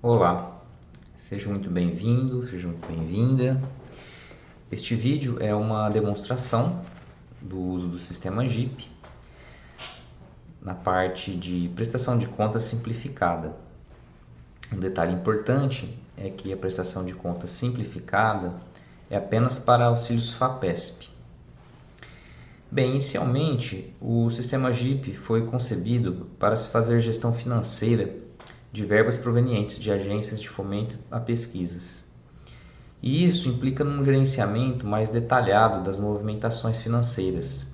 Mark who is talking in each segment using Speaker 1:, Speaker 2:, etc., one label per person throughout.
Speaker 1: Olá, seja muito bem-vindo, seja muito bem-vinda. Este vídeo é uma demonstração do uso do sistema JIP na parte de prestação de contas simplificada. Um detalhe importante é que a prestação de contas simplificada é apenas para auxílios FAPESP. Bem, inicialmente, o sistema JIP foi concebido para se fazer gestão financeira de verbas provenientes de agências de fomento a pesquisas. E isso implica num gerenciamento mais detalhado das movimentações financeiras,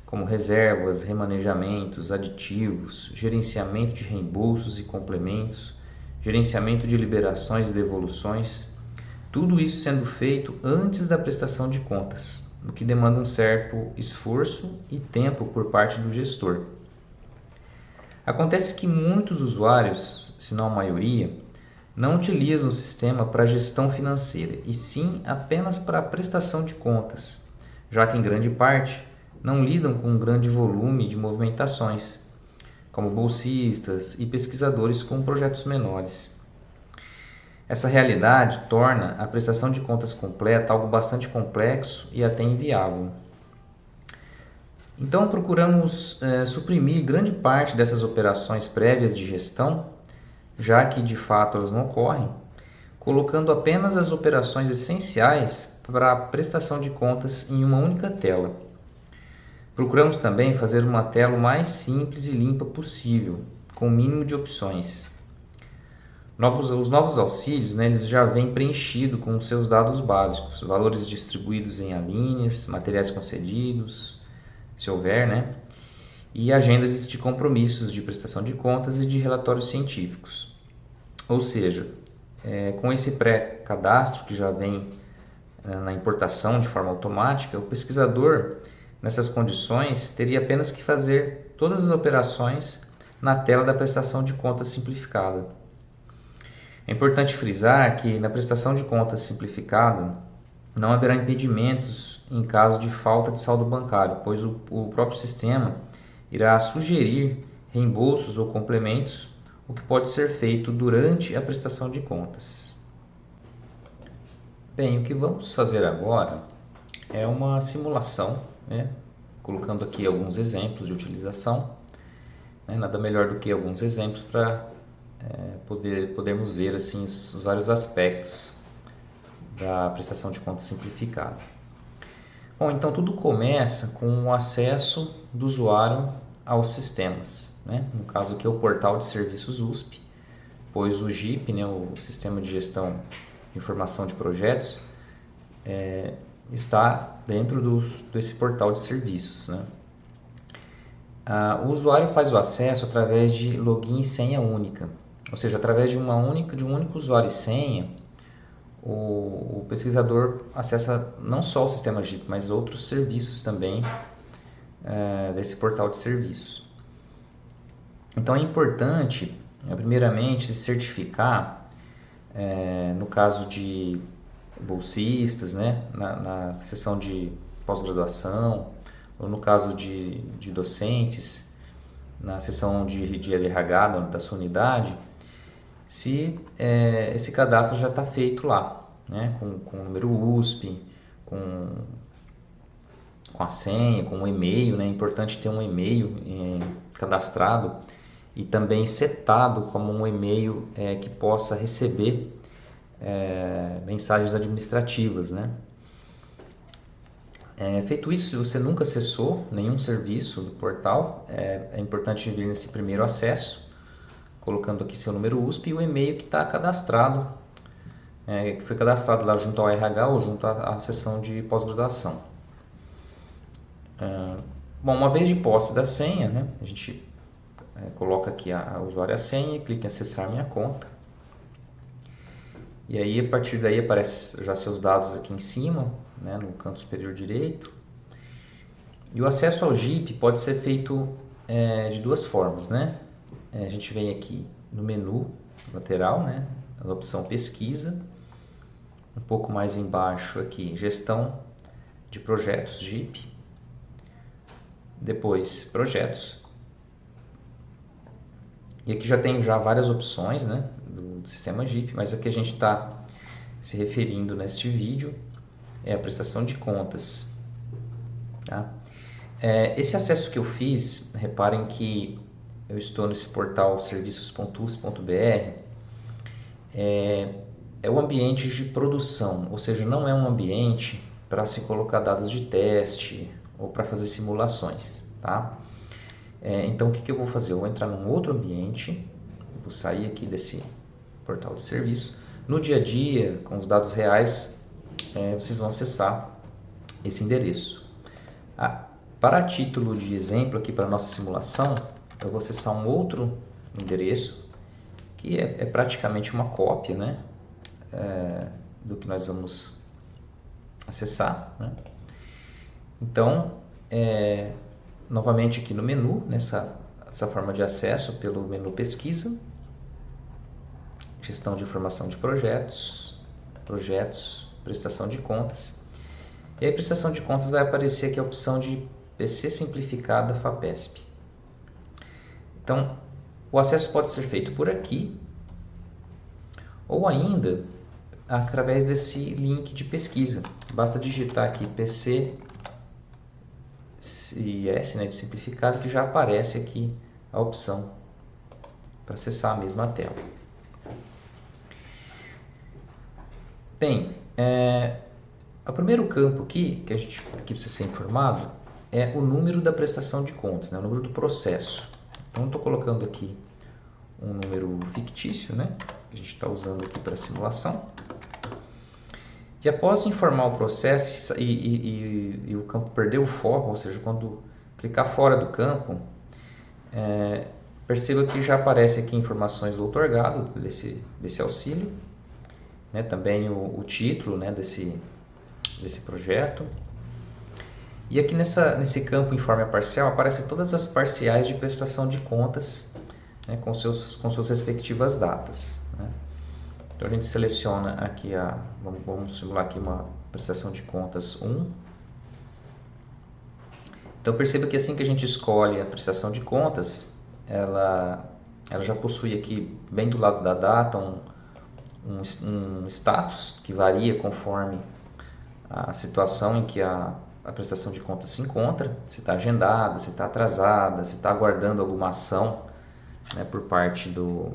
Speaker 1: como reservas, remanejamentos, aditivos, gerenciamento de reembolsos e complementos, gerenciamento de liberações e devoluções, tudo isso sendo feito antes da prestação de contas, o que demanda um certo esforço e tempo por parte do gestor. Acontece que muitos usuários, se não a maioria, não utilizam o sistema para gestão financeira, e sim apenas para a prestação de contas, já que em grande parte não lidam com um grande volume de movimentações, como bolsistas e pesquisadores com projetos menores. Essa realidade torna a prestação de contas completa algo bastante complexo e até inviável. Então procuramos suprimir grande parte dessas operações prévias de gestão, já que de fato elas não ocorrem, colocando apenas as operações essenciais para a prestação de contas em uma única tela. Procuramos também fazer uma tela o mais simples e limpa possível, com o mínimo de opções. Os novos auxílios, eles já vêm preenchidos com os seus dados básicos, valores distribuídos em alíneas, materiais concedidos, se houver, e agendas de compromissos de prestação de contas e de relatórios científicos. Ou seja, com esse pré-cadastro que já vem na importação de forma automática, o pesquisador, nessas condições, teria apenas que fazer todas as operações na tela da prestação de contas simplificada. É importante frisar que na prestação de contas simplificada não haverá impedimentos em caso de falta de saldo bancário, pois o próprio sistema irá sugerir reembolsos ou complementos, o que pode ser feito durante a prestação de contas. Bem, o que vamos fazer agora é uma simulação, colocando aqui alguns exemplos de utilização. Nada melhor do que alguns exemplos para podermos ver assim, os vários aspectos da prestação de contas simplificada. Bom, então tudo começa com o acesso do usuário aos sistemas. No caso aqui é o portal de serviços USP, pois o JIP, o Sistema de Gestão de Informação de Projetos, está dentro desse portal de serviços. O usuário faz o acesso através de login e senha única, ou seja, através de um único usuário e senha, o pesquisador acessa não só o sistema JIP, mas outros serviços também desse portal de serviços. Então é importante, primeiramente, se certificar, no caso de bolsistas, na seção de pós-graduação, ou no caso de docentes, na seção de RH da sua unidade, se esse cadastro já está feito lá, com o número USP, com a senha, com o e-mail. É importante ter um e-mail cadastrado e também setado como um e-mail que possa receber mensagens administrativas. Feito isso, se você nunca acessou nenhum serviço do portal, é importante vir nesse primeiro acesso, colocando aqui seu número USP e o e-mail que está cadastrado, que foi cadastrado lá junto ao RH ou junto à seção de pós-graduação. Bom, uma vez de posse da senha, a gente coloca aqui a usuário e a senha, clica em acessar minha conta. E aí, a partir daí, aparece já seus dados aqui em cima, no canto superior direito. E o acesso ao JIP pode ser feito de duas formas. A gente vem aqui no menu lateral, na opção pesquisa. Um pouco mais embaixo aqui, gestão de projetos JIP. Depois, projetos. E aqui já tem várias opções, né, do sistema JIP, mas aqui a gente está se referindo neste vídeo é a prestação de contas. Tá? Esse acesso que eu fiz, reparem que eu estou nesse portal serviços.us.br, é o ambiente de produção, ou seja, não é um ambiente para se colocar dados de teste ou para fazer simulações. Tá? Então, o que eu vou fazer? Eu vou entrar num outro ambiente, vou sair aqui desse portal de serviço. No dia a dia, com os dados reais, vocês vão acessar esse endereço. Para título de exemplo aqui para a nossa simulação, eu vou acessar um outro endereço, que é praticamente uma cópia, né, do que nós vamos acessar. Né? Então, novamente aqui no menu, essa forma de acesso pelo menu pesquisa, gestão de informação de projetos, prestação de contas. E aí, prestação de contas vai aparecer aqui a opção de PC simplificada FAPESP. Então, o acesso pode ser feito por aqui ou ainda através desse link de pesquisa. Basta digitar aqui PC e S, né, de simplificado, que já aparece aqui a opção para acessar a mesma tela. Bem, o primeiro campo aqui que precisa ser informado é o número da prestação de contas, né, o número do processo. Então, estou colocando aqui um número fictício, né, que a gente está usando aqui para simulação. E após informar o processo e o campo perder o foco, ou seja, quando clicar fora do campo, perceba que já aparece aqui informações do outorgado desse auxílio, né, também o título, né, desse projeto. E aqui nesse campo informe parcial aparecem todas as parciais de prestação de contas, né, com suas respectivas datas. Né? Então a gente seleciona aqui vamos simular aqui uma prestação de contas 1. Então perceba que assim que a gente escolhe a prestação de contas, ela já possui aqui bem do lado da data um status que varia conforme a situação em que a prestação de contas se encontra, se está agendada, se está atrasada, se está aguardando alguma ação, né, por parte do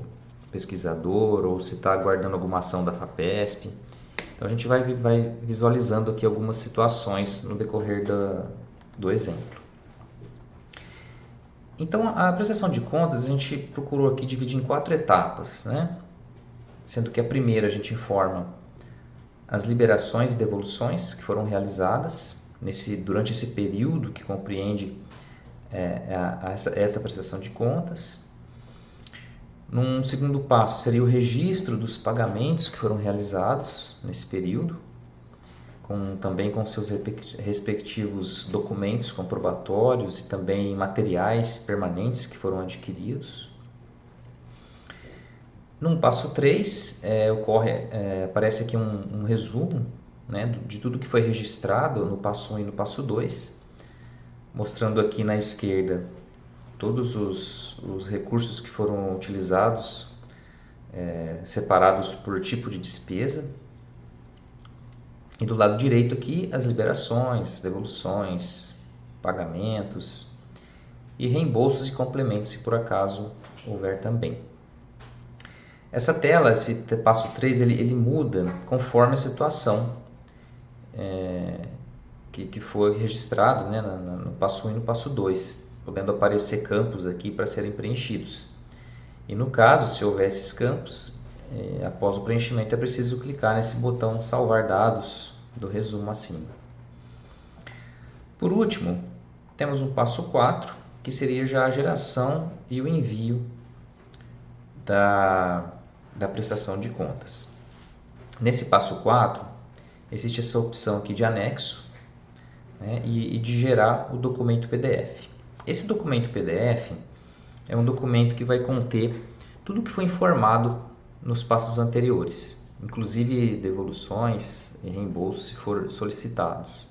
Speaker 1: pesquisador ou se está aguardando alguma ação da FAPESP. Então a gente vai visualizando aqui algumas situações no decorrer do exemplo. Então a prestação de contas a gente procurou aqui dividir em 4 etapas, né? Sendo que a primeira a gente informa as liberações e devoluções que foram realizadas durante esse período que compreende essa prestação de contas. Num segundo passo seria o registro dos pagamentos que foram realizados nesse período, também com seus respectivos documentos comprobatórios e também materiais permanentes que foram adquiridos. Num passo 3, aparece aqui um resumo, né, de tudo que foi registrado no passo 1 e no passo 2, mostrando aqui na esquerda todos os recursos que foram utilizados, separados por tipo de despesa. E do lado direito aqui as liberações, devoluções, pagamentos e reembolsos e complementos, se por acaso houver também. Essa tela, esse passo 3, ele muda conforme a situação que foi registrado, né, no passo 1 e no passo 2, podendo aparecer campos aqui para serem preenchidos. E no caso, se houver esses campos, após o preenchimento é preciso clicar nesse botão salvar dados do resumo acima. Por último, temos o passo 4, que seria já a geração e o envio da prestação de contas. Nesse passo 4, existe essa opção aqui de anexo, né, e de gerar o documento PDF. Esse documento PDF é um documento que vai conter tudo que foi informado nos passos anteriores, inclusive devoluções e reembolsos se for solicitados.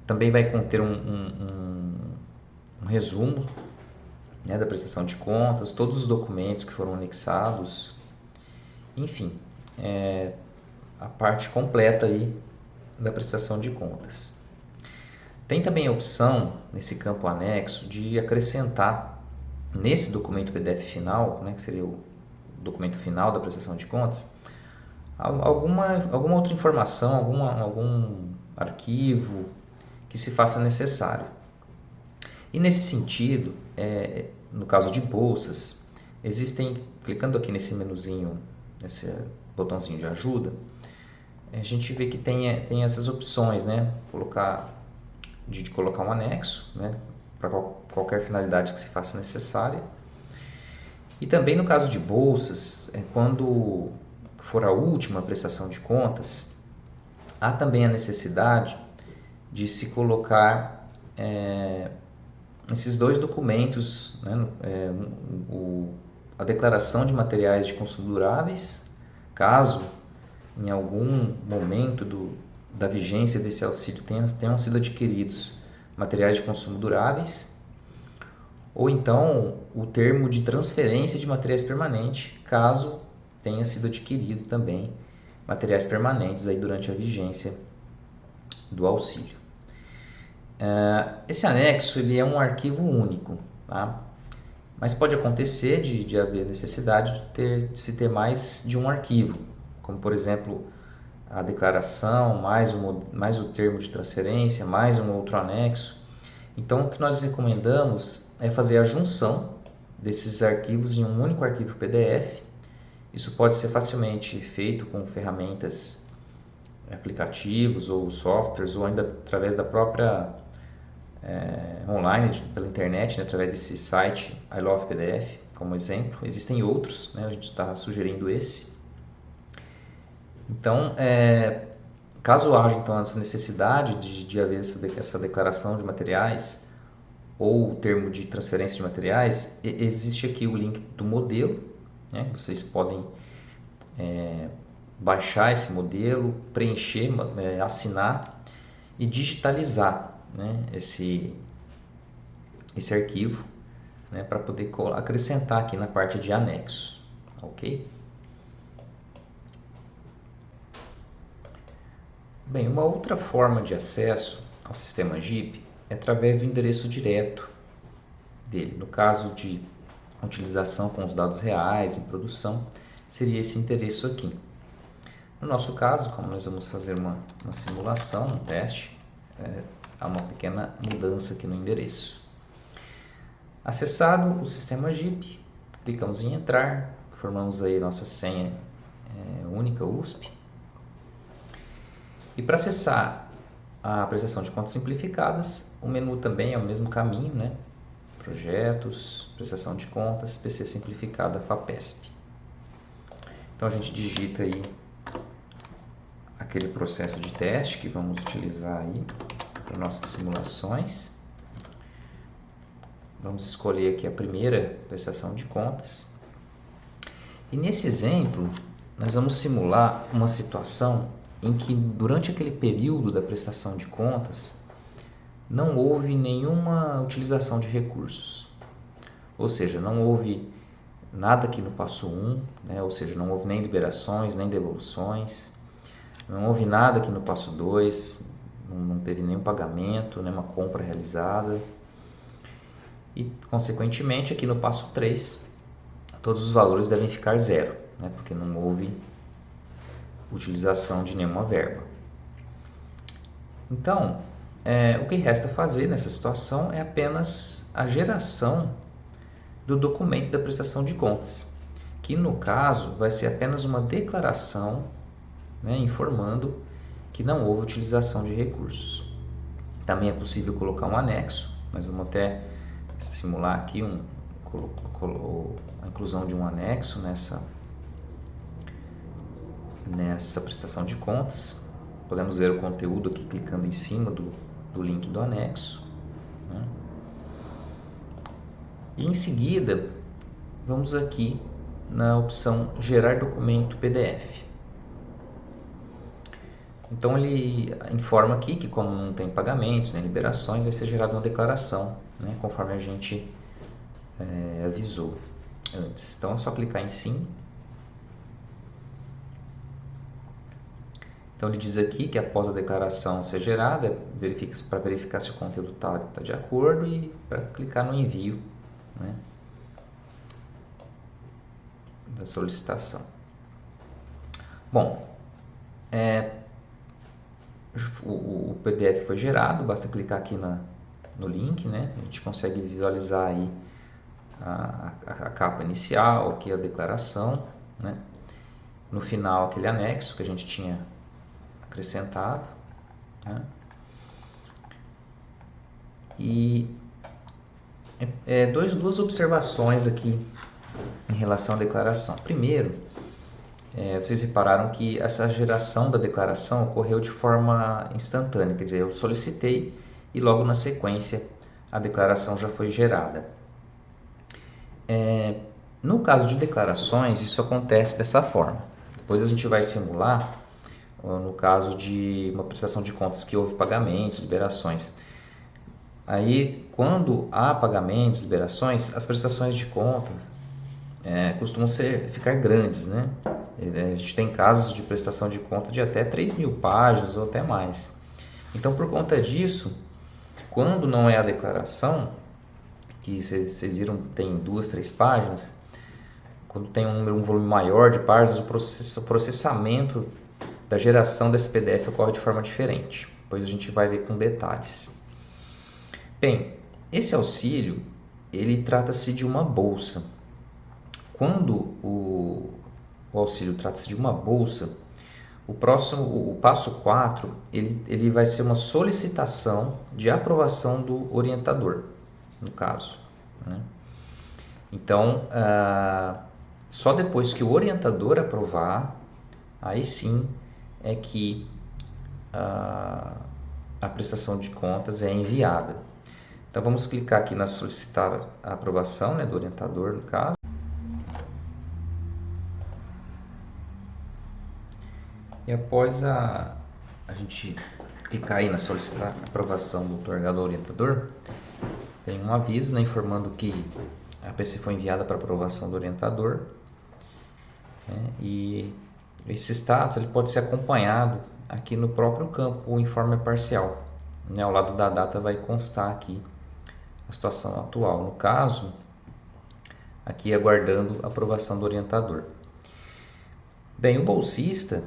Speaker 1: Também vai conter um resumo né, da prestação de contas, todos os documentos que foram anexados, enfim, a parte completa aí da prestação de contas. Tem também a opção, nesse campo anexo, de acrescentar nesse documento PDF final, né, que seria o documento final da prestação de contas, alguma outra informação, algum arquivo que se faça necessário. E nesse sentido, no caso de bolsas, existem, clicando aqui nesse menuzinho, nesse botãozinho de ajuda, a gente vê que tem essas opções, né? De colocar um anexo, né? Para qualquer finalidade que se faça necessária. E também no caso de bolsas, quando for a última prestação de contas, há também a necessidade de se colocar esses dois documentos, né? A declaração de materiais de consumo duráveis, caso em algum momento da vigência desse auxílio tenham sido adquiridos materiais de consumo duráveis, ou então o termo de transferência de materiais permanentes, caso tenha sido adquirido também materiais permanentes aí durante a vigência do auxílio. Esse anexo ele é um arquivo único, tá? Mas pode acontecer de haver necessidade de se ter mais de um arquivo, como por exemplo a declaração, mais o termo de transferência, mais um outro anexo. Então o que nós recomendamos é fazer a junção desses arquivos em um único arquivo PDF. Isso pode ser facilmente feito com ferramentas, aplicativos ou softwares, ou ainda através da própria online, pela internet, né, através desse site I Love PDF, como exemplo. Existem outros, né, a gente está sugerindo esse. Então, caso haja então essa necessidade de haver essa declaração de materiais ou o termo de transferência de materiais, existe aqui o link do modelo, né? Vocês podem baixar esse modelo, preencher, assinar e digitalizar, né, esse arquivo, né, para poder acrescentar aqui na parte de anexos, ok? Bem, uma outra forma de acesso ao sistema GIP é através do endereço direto dele. No caso de utilização com os dados reais em produção, seria esse endereço aqui. No nosso caso, como nós vamos fazer uma simulação, um teste, há uma pequena mudança aqui no endereço. Acessado o sistema GIP, clicamos em entrar, formamos aí nossa senha única USP. E para acessar a prestação de contas simplificadas, o menu também é o mesmo caminho, né? Projetos, prestação de contas, PC simplificada, FAPESP. Então a gente digita aí aquele processo de teste que vamos utilizar aí para nossas simulações. Vamos escolher aqui a primeira prestação de contas. E nesse exemplo, nós vamos simular uma situação em que durante aquele período da prestação de contas não houve nenhuma utilização de recursos. Ou seja, não houve nada aqui no passo 1, né? Ou seja, não houve nem liberações, nem devoluções. Não houve nada aqui no passo 2, não teve nenhum pagamento, nenhuma compra realizada. E, consequentemente, aqui no passo 3, todos os valores devem ficar zero, né? Porque não houve utilização de nenhuma verba. Então, o que resta fazer nessa situação é apenas a geração do documento da prestação de contas, que no caso vai ser apenas uma declaração, né, informando que não houve utilização de recursos. Também é possível colocar um anexo, mas vamos até simular aqui a inclusão de um anexo nessa prestação de contas. Podemos ver o conteúdo aqui clicando em cima do link do anexo, né? E em seguida vamos aqui na opção gerar documento PDF. Então ele informa aqui que, como não tem pagamentos nem liberações, vai ser gerada uma declaração, né, conforme a gente avisou antes. Então é só clicar em sim. Então ele diz aqui que após a declaração ser gerada, para verificar se o conteúdo está de acordo e para clicar no envio, né, da solicitação. Bom, o PDF foi gerado, basta clicar aqui no link, né? A gente consegue visualizar aí a capa inicial, aqui a declaração, né? No final aquele anexo que a gente tinha acrescentado, né? E duas observações aqui em relação à declaração. Primeiro, vocês repararam que essa geração da declaração ocorreu de forma instantânea, quer dizer, eu solicitei e logo na sequência a declaração já foi gerada. No caso de declarações, isso acontece dessa forma. Depois a gente vai simular no caso de uma prestação de contas que houve pagamentos, liberações. Aí, quando há pagamentos, liberações, as prestações de contas costumam ficar grandes, né? A gente tem casos de prestação de conta de até 3.000 páginas ou até mais. Então, por conta disso, quando não é a declaração, que vocês viram tem 2, 3 páginas, quando tem um volume maior de páginas, o processamento da geração desse PDF ocorre de forma diferente. Depois a gente vai ver com detalhes. Bem, esse auxílio, ele trata-se de uma bolsa. Quando o auxílio trata-se de uma bolsa, o passo 4, ele vai ser uma solicitação de aprovação do orientador, no caso, né? Então, só depois que o orientador aprovar, aí sim é que a prestação de contas é enviada. Então vamos clicar aqui na solicitar a aprovação, né, do orientador, no caso. E após a gente clicar aí na solicitar a aprovação do otorgado orientador, tem um aviso, né, informando que a PC foi enviada para aprovação do orientador, né, e esse status ele pode ser acompanhado aqui no próprio campo informe parcial, né, ao lado da data vai constar aqui a situação atual, no caso aqui aguardando a aprovação do orientador. Bem, o bolsista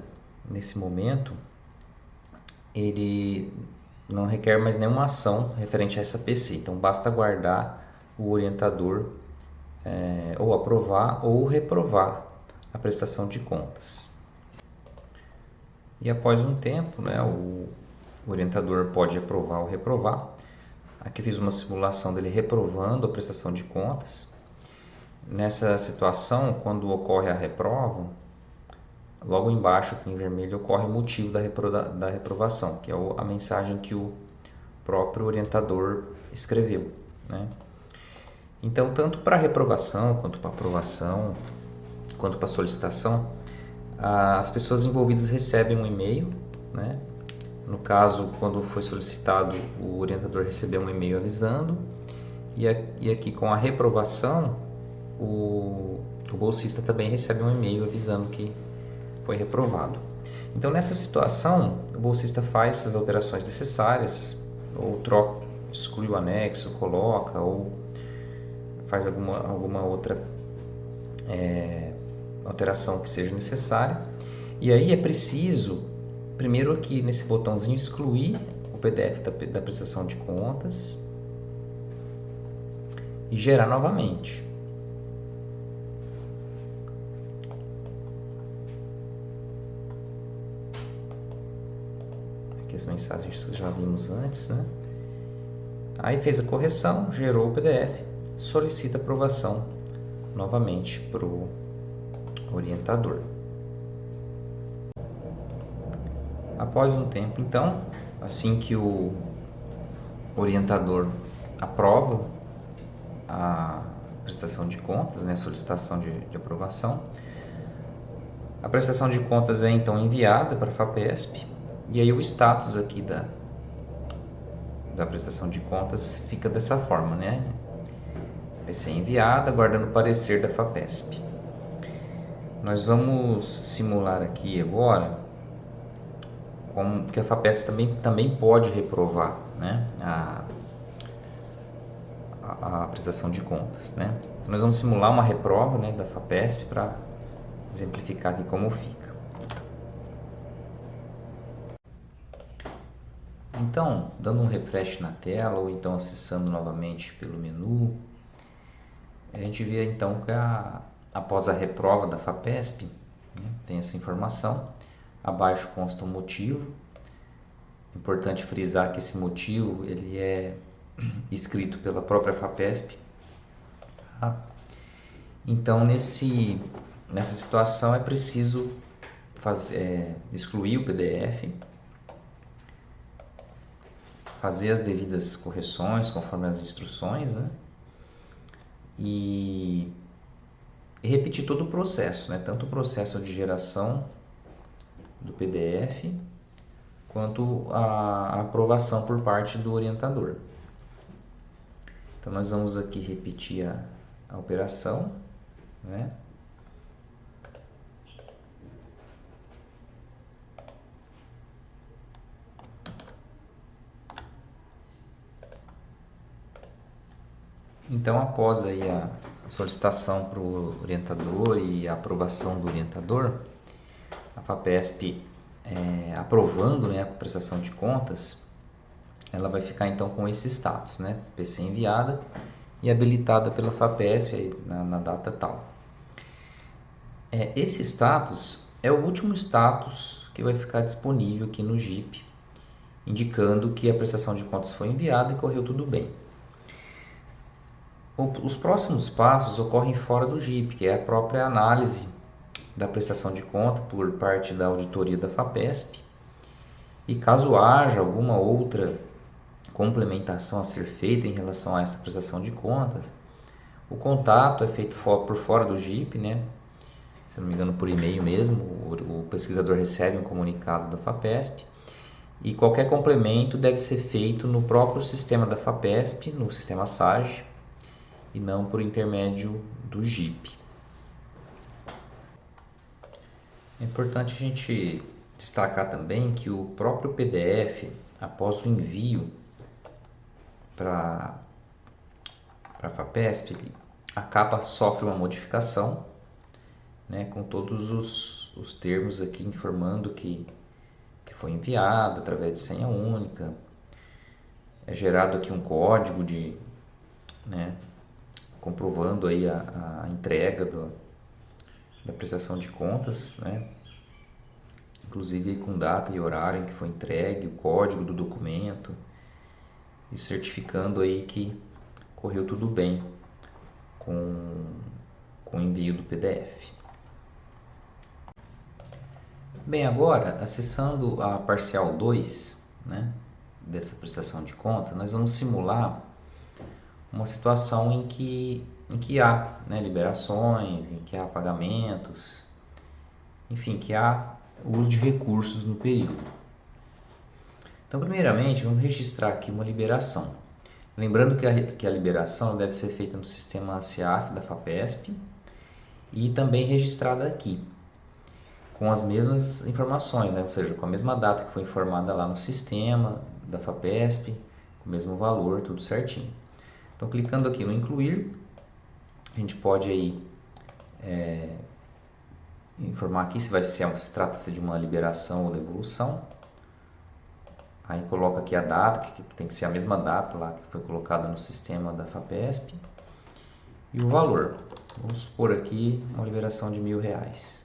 Speaker 1: nesse momento ele não requer mais nenhuma ação referente a essa PC, então basta aguardar o orientador ou aprovar ou reprovar a prestação de contas. E após um tempo, né, o orientador pode aprovar ou reprovar. Aqui eu fiz uma simulação dele reprovando a prestação de contas. Nessa situação, quando ocorre a reprova, logo embaixo aqui em vermelho ocorre o motivo da reprovação, que é a mensagem que o próprio orientador escreveu, né? Então, tanto para reprovação, quanto para aprovação, quanto para solicitação, as pessoas envolvidas recebem um e-mail, né? No caso, quando foi solicitado, o orientador recebeu um e-mail avisando, e aqui com a reprovação, o bolsista também recebe um e-mail avisando que foi reprovado. Então, nessa situação, o bolsista faz essas alterações necessárias, ou exclui o anexo, coloca, ou faz alguma outra alteração que seja necessária. E aí é preciso, primeiro aqui nesse botãozinho, excluir o PDF da prestação de contas e gerar novamente. Aqui as mensagens que já vimos antes, né? Aí fez a correção, gerou o PDF, solicita aprovação novamente para o orientador. Após um tempo, então, assim que o orientador aprova a prestação de contas, né, a solicitação de aprovação, a prestação de contas é então enviada para a FAPESP, e aí o status aqui da prestação de contas fica dessa forma, né? vai ser enviada, aguardando o parecer da FAPESP. Nós vamos simular aqui agora como que a FAPESP também pode reprovar, né, a prestação de contas, né? Então, nós vamos simular uma reprova, né, da FAPESP para exemplificar aqui como fica. Então, dando um refresh na tela ou então acessando novamente pelo menu, a gente vê então que após a reprova da FAPESP, né, tem essa informação. Abaixo consta o motivo. Importante frisar que esse motivo ele é escrito pela própria FAPESP. Tá? Então, nessa situação é preciso excluir o PDF, fazer as devidas correções conforme as instruções, né? E repetir todo o processo, né? Tanto o processo de geração do PDF quanto a aprovação por parte do orientador. Então nós vamos aqui repetir a operação, né? Então, após aí a solicitação para o orientador e a aprovação do orientador, a FAPESP aprovando, né, a prestação de contas, ela vai ficar então com esse status, né, PC enviada e habilitada pela FAPESP aí, na data tal. Esse status é o último status que vai ficar disponível aqui no JIP, indicando que a prestação de contas foi enviada e correu tudo bem. Os próximos passos ocorrem fora do JIP, que é a própria análise da prestação de conta por parte da auditoria da FAPESP. E caso haja alguma outra complementação a ser feita em relação a essa prestação de contas, o contato é feito por fora do JIP, né? Se não me engano por e-mail mesmo, o pesquisador recebe um comunicado da FAPESP e qualquer complemento deve ser feito no próprio sistema da FAPESP, no sistema SAGE, e não por intermédio do JIP. É importante a gente destacar também que o próprio PDF, após o envio para a FAPESP, a capa sofre uma modificação, né, com todos os termos aqui informando que foi enviado através de senha única. É gerado aqui um código né, comprovando aí a entrega da prestação de contas, né? Inclusive com data e horário em que foi entregue, o código do documento e certificando aí que correu tudo bem com o envio do PDF. Bem, agora acessando a parcial 2, né, dessa prestação de conta, nós vamos simular uma situação em que há, né, liberações, em que há pagamentos, enfim, que há uso de recursos no período. Então, primeiramente, vamos registrar aqui uma liberação. Lembrando que a liberação deve ser feita no sistema CIAF da FAPESP e também registrada aqui, com as mesmas informações, né? Ou seja, com a mesma data que foi informada lá no sistema da FAPESP, com o mesmo valor, tudo certinho. Então, clicando aqui no incluir, a gente pode aí informar aqui se trata-se de uma liberação ou devolução. Aí coloca aqui a data, que tem que ser a mesma data lá que foi colocada no sistema da FAPESP. E o valor. Vamos supor aqui uma liberação de R$1.000.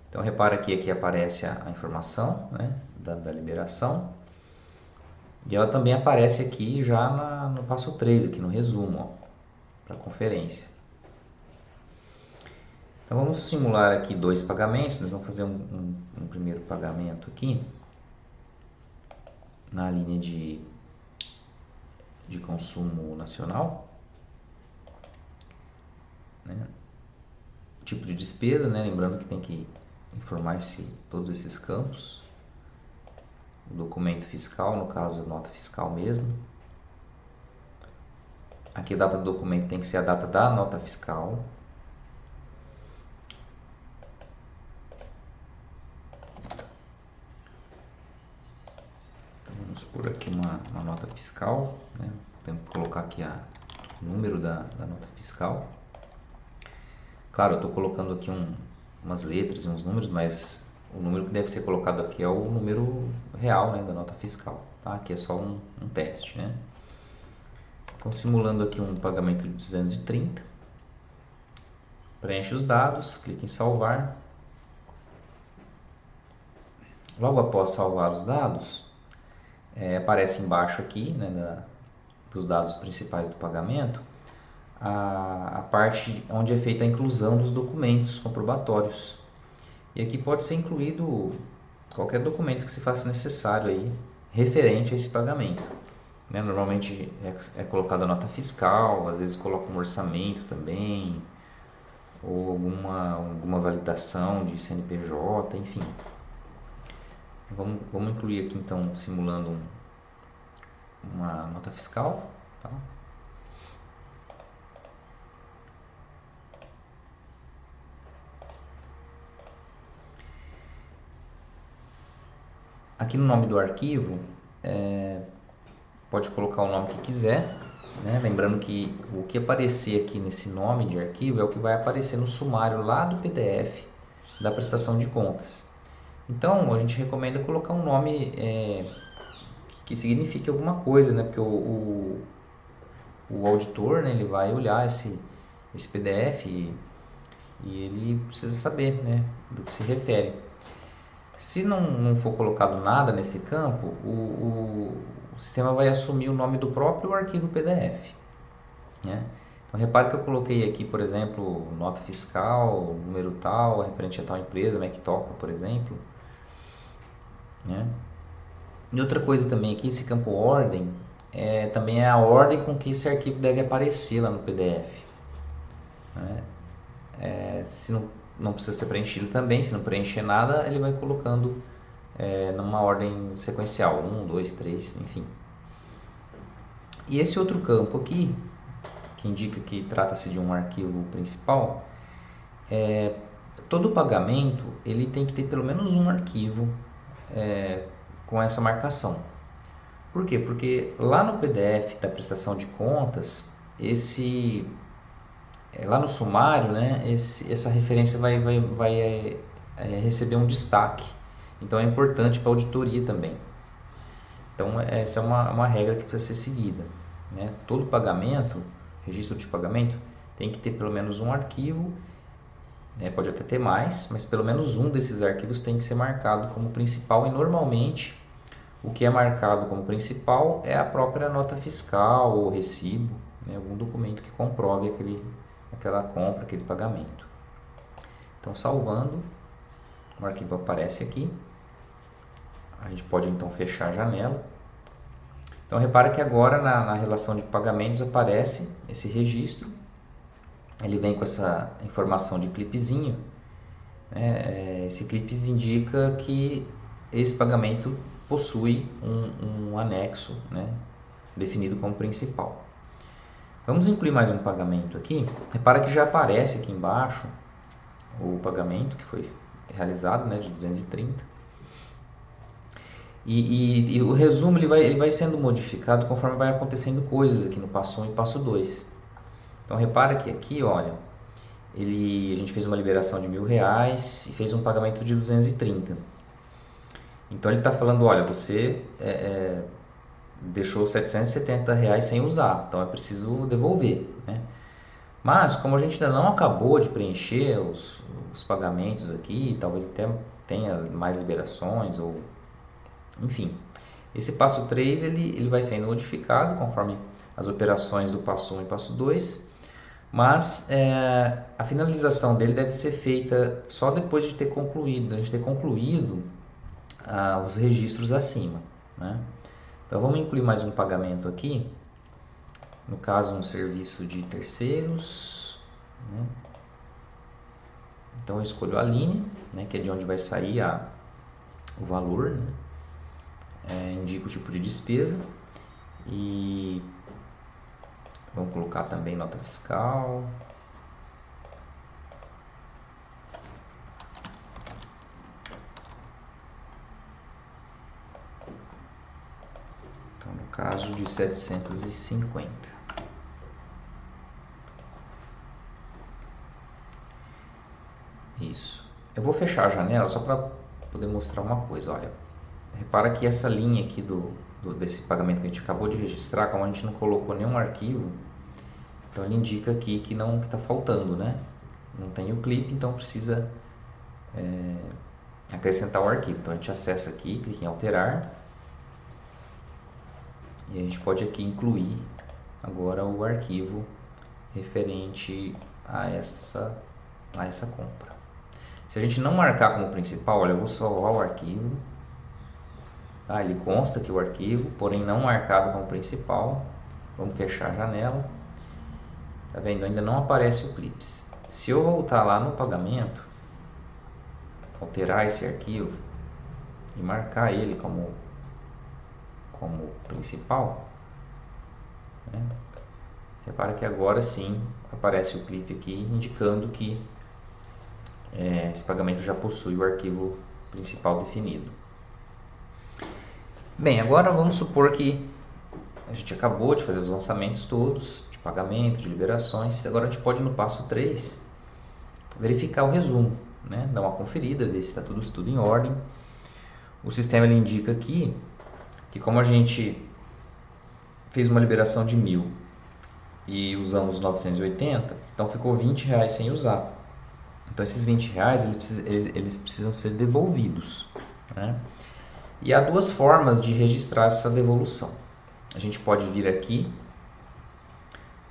Speaker 1: Então repara aqui aparece a informação, né, da liberação. E ela também aparece aqui já no passo 3, aqui no resumo, para a conferência. Então vamos simular aqui 2 pagamentos. Nós vamos fazer um primeiro pagamento aqui na linha de consumo nacional, né? Tipo de despesa, né? Lembrando que tem que informar todos esses campos. O documento fiscal, no caso nota fiscal mesmo. Aqui a data do documento tem que ser a data da nota fiscal. Então vamos por aqui uma nota fiscal, né? Podemos colocar aqui o número da nota fiscal. Claro, eu estou colocando aqui umas letras e uns números, mas o número que deve ser colocado aqui é o número real, né, da nota fiscal. Tá? Aqui é só um teste, né? Então, simulando aqui um pagamento de 230. Preenche os dados, clique em salvar. Logo após salvar os dados, aparece embaixo aqui, né, dos dados principais do pagamento, a parte onde é feita a inclusão dos documentos comprobatórios. E aqui pode ser incluído qualquer documento que se faça necessário aí, referente a esse pagamento. Né? Normalmente é colocada a nota fiscal, às vezes coloca um orçamento também, ou alguma validação de CNPJ, enfim. Vamos incluir aqui então, simulando uma nota fiscal. Tá? Aqui no nome do arquivo, pode colocar o nome que quiser, né? Lembrando que o que aparecer aqui nesse nome de arquivo é o que vai aparecer no sumário lá do PDF da prestação de contas. Então, a gente recomenda colocar um nome que signifique alguma coisa, né? Porque o auditor, né, ele vai olhar esse PDF e ele precisa saber, né, do que se refere. Se não for colocado nada nesse campo, o sistema vai assumir o nome do próprio arquivo PDF. Né? Então repare que eu coloquei aqui, por exemplo, nota fiscal, número tal, referente a tal empresa, Mectoca, por exemplo. Né? E outra coisa também aqui, esse campo ordem, também é a ordem com que esse arquivo deve aparecer lá no PDF. Né? Se não precisa ser preenchido também, se não preencher nada, ele vai colocando numa ordem sequencial, 1, 2, 3, enfim. E esse outro campo aqui, que indica que trata-se de um arquivo principal, todo pagamento ele tem que ter pelo menos um arquivo com essa marcação. Por quê? Porque lá no PDF da prestação de contas, lá no sumário, né, essa referência vai receber um destaque. Então é importante para a auditoria também. Então essa é uma regra que precisa ser seguida. Né? Todo pagamento, registro de pagamento, tem que ter pelo menos um arquivo, né? Pode até ter mais, mas pelo menos um desses arquivos tem que ser marcado como principal, e normalmente o que é marcado como principal é a própria nota fiscal ou recibo, né? Algum documento que comprove aquela compra, aquele pagamento. Então, salvando, o arquivo aparece aqui. A gente pode então fechar a janela. Então, repara que agora na relação de pagamentos aparece esse registro. Ele vem com essa informação de clipezinho. Né? Esse clipes indica que esse pagamento possui um anexo, né, definido como principal. Vamos incluir mais um pagamento aqui. Repara que já aparece aqui embaixo o pagamento que foi realizado, né, de 230. E o resumo ele vai sendo modificado conforme vai acontecendo coisas aqui no passo 1 e passo 2. Então repara que aqui, olha, a gente fez uma liberação de R$1.000 e fez um pagamento de 230. Então ele está falando, olha, você deixou R$770 sem usar, então é preciso devolver. Né? Mas como a gente ainda não acabou de preencher os pagamentos aqui, talvez até tenha mais liberações, ou enfim, esse passo 3 ele vai sendo modificado conforme as operações do passo 1 e passo 2, mas a finalização dele deve ser feita só depois de ter concluído, os registros acima. Né? Então vamos incluir mais um pagamento aqui, no caso um serviço de terceiros. Né? Então eu escolho a linha, né, que é de onde vai sair o valor, né? Indico o tipo de despesa e Vamos colocar também nota fiscal. Então, no caso de 750. Isso. Eu vou fechar a janela só para poder mostrar uma coisa. Olha, repara que essa linha aqui desse pagamento que a gente acabou de registrar, como a gente não colocou nenhum arquivo, então ele indica aqui que não está faltando, né? Não tem o clipe, então precisa acrescentar o arquivo. Então a gente acessa aqui, clica em alterar e a gente pode aqui incluir agora o arquivo referente a essa compra. Se a gente não marcar como principal, olha, eu vou salvar o arquivo, tá? Ele consta aqui o arquivo, porém não marcado como principal. Vamos fechar a janela. Tá vendo? Ainda não aparece o Clips. Se eu voltar lá no pagamento, alterar esse arquivo e marcar ele como principal, né? Repara que agora sim aparece o clipe aqui indicando que esse pagamento já possui o arquivo principal definido. Bem, agora vamos supor que a gente acabou de fazer os lançamentos todos, de pagamento, de liberações. Agora a gente pode, no passo 3, verificar o resumo, né? Dar uma conferida, ver se está tudo em ordem. O sistema ele indica aqui que como a gente fez uma liberação de 1.000 e usamos 980, então ficou R$20 sem usar. Então esses R$20 eles precisam ser devolvidos, né? E há duas formas de registrar essa devolução. A gente pode vir aqui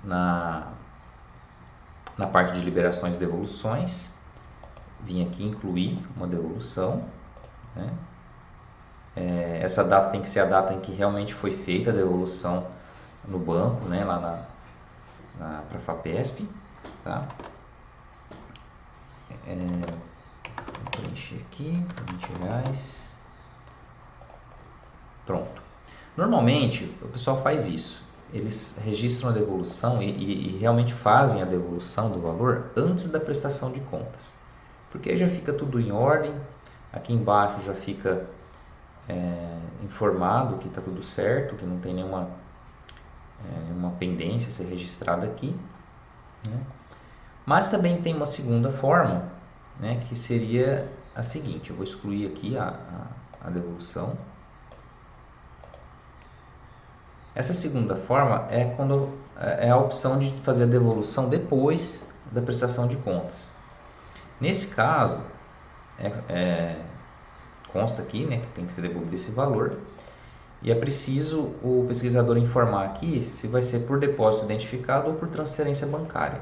Speaker 1: na parte de liberações e devoluções, vir aqui incluir uma devolução, né? Essa data tem que ser a data em que realmente foi feita a devolução no banco, né? Lá para a FAPESP, tá? Vou preencher aqui, R$20. Pronto. Normalmente o pessoal faz isso. Eles registram a devolução e realmente fazem a devolução do valor antes da prestação de contas. Porque aí já fica tudo em ordem. Aqui embaixo já fica informado que está tudo certo, que não tem nenhuma pendência a ser registrada aqui, né? Mas também tem uma segunda forma, né, que seria a seguinte. Eu vou excluir aqui a devolução. Essa segunda forma é a opção de fazer a devolução depois da prestação de contas. Nesse caso, consta aqui, né, que tem que ser devolvido esse valor. E é preciso o pesquisador informar aqui se vai ser por depósito identificado ou por transferência bancária.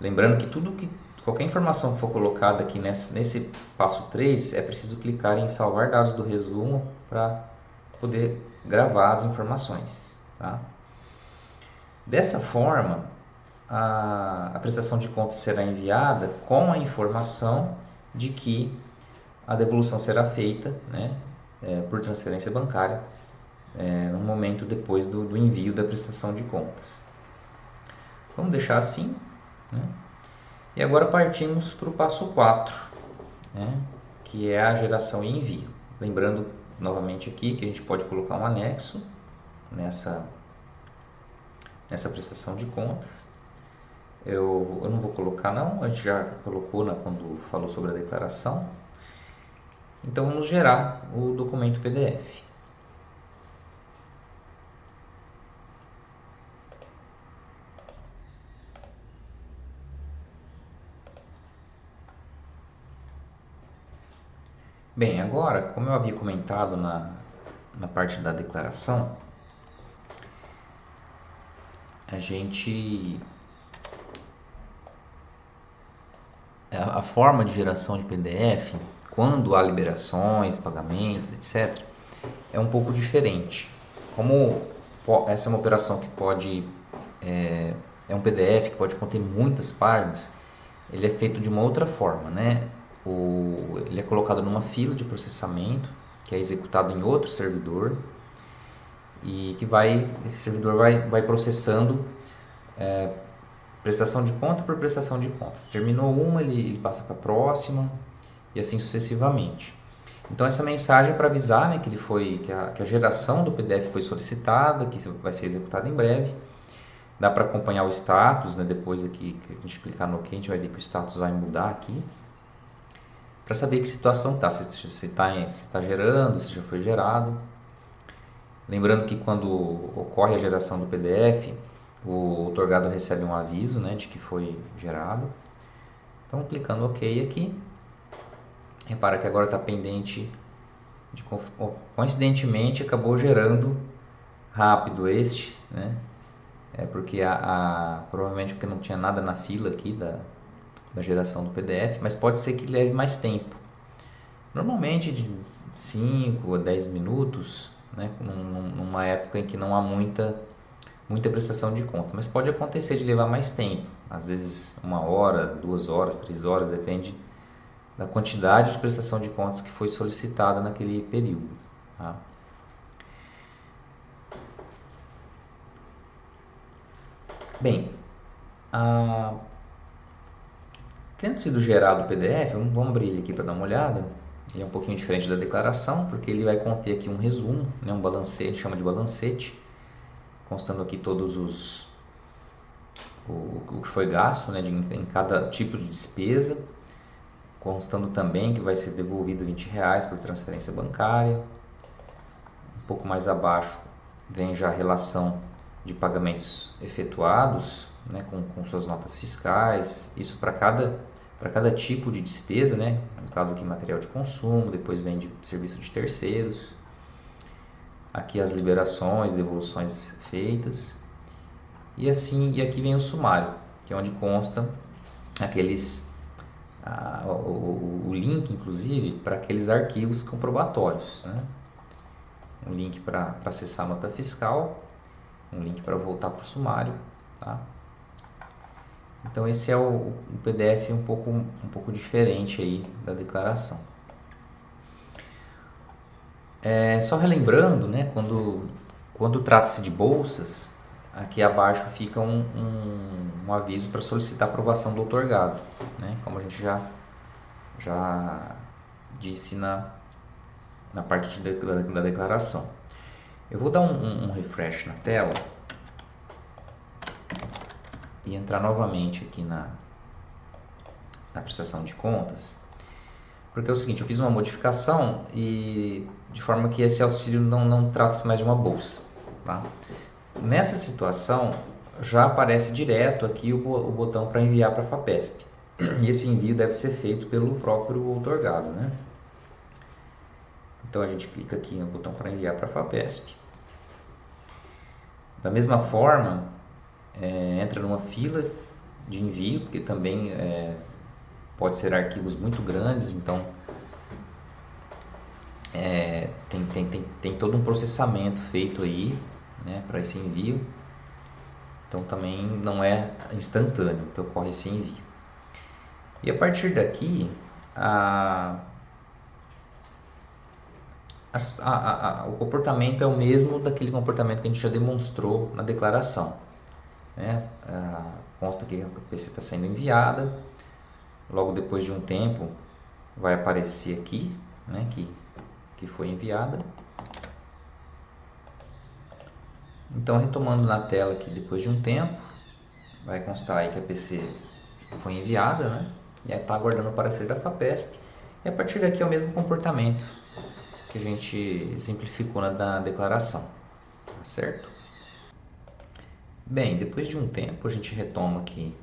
Speaker 1: Lembrando que qualquer informação que for colocada aqui nesse passo 3, é preciso clicar em salvar dados do resumo para poder gravar as informações, tá? Dessa forma, a prestação de contas será enviada com a informação de que a devolução será feita, né, por transferência bancária no momento depois do envio da prestação de contas. Vamos deixar assim, né? E agora partimos para o passo 4, né, que é a geração e envio. Lembrando novamente aqui que a gente pode colocar um anexo nessa prestação de contas. Eu não vou colocar não, a gente já colocou quando falou sobre a declaração. Então vamos gerar o documento PDF. Bem, agora, como eu havia comentado na parte da declaração, a forma de geração de PDF, quando há liberações, pagamentos, etc., é um pouco diferente. Como essa é uma operação que é um PDF que pode conter muitas páginas, ele é feito de uma outra forma, né? Ele é colocado numa fila de processamento, que é executado em outro servidor, e que esse servidor vai processando prestação de conta por prestação de contas. Terminou uma, ele passa para a próxima e assim sucessivamente. Então essa mensagem é para avisar, né, que a geração do PDF foi solicitada, que vai ser executada em breve. Dá para acompanhar o status, né, depois aqui que a gente clicar no OK, a gente vai ver que o status vai mudar aqui. Para saber que situação está, se está gerando, se já foi gerado. Lembrando que quando ocorre a geração do PDF, o outorgado recebe um aviso, né, de que foi gerado. Então clicando OK aqui, repara que agora está pendente coincidentemente acabou gerando rápido né? Porque provavelmente porque não tinha nada na fila aqui da geração do PDF, mas pode ser que leve mais tempo. Normalmente de 5 a 10 minutos, né? Numa época em que não há muita prestação de conta, mas pode acontecer de levar mais tempo, às vezes 1 hora, 2 horas, 3 horas, depende da quantidade de prestação de contas que foi solicitada naquele período. Tá? Bem, tendo sido gerado o PDF, vamos abrir ele aqui para dar uma olhada. Ele é um pouquinho diferente da declaração, porque ele vai conter aqui um resumo, né, um balancete, chama de balancete, constando aqui todos o que foi gasto, né, em cada tipo de despesa, constando também que vai ser devolvido R$20 por transferência bancária. Um pouco mais abaixo vem já a relação de pagamentos efetuados, né, com suas notas fiscais, isso para cada tipo de despesa, né, no caso aqui material de consumo, depois vem de serviço de terceiros, aqui as liberações, devoluções feitas, e aqui vem o sumário, que é onde consta o link, inclusive, para aqueles arquivos comprobatórios, né? Um link para acessar a nota fiscal, um link para voltar para o sumário, tá? Então esse é o PDF um pouco diferente aí da declaração. Só relembrando, né, quando trata-se de bolsas, aqui abaixo fica um aviso para solicitar aprovação do outorgado, né, como a gente já disse na parte da declaração. Eu vou dar um refresh na tela e entrar novamente aqui na prestação de contas, porque é o seguinte, eu fiz uma modificação e de forma que esse auxílio não trata-se mais de uma bolsa, tá? Nessa situação já aparece direto aqui o botão para enviar para a FAPESP, e esse envio deve ser feito pelo próprio outorgado, né? Então a gente clica aqui no botão para enviar para a FAPESP. Da mesma forma, entra numa fila de envio, porque também pode ser arquivos muito grandes, então tem todo um processamento feito aí, né, para esse envio. Então também não é instantâneo que ocorre esse envio. E a partir daqui, o comportamento é o mesmo daquele comportamento que a gente já demonstrou na declaração, né? Consta que a PC está sendo enviada, logo depois de um tempo vai aparecer aqui, né, que foi enviada. Então, retomando na tela aqui, depois de um tempo, vai constar aí que a PC foi enviada, né, e está aguardando o parecer da FAPESP, e a partir daqui é o mesmo comportamento que a gente simplificou na declaração, tá certo? Bem, depois de um tempo, a gente retoma aqui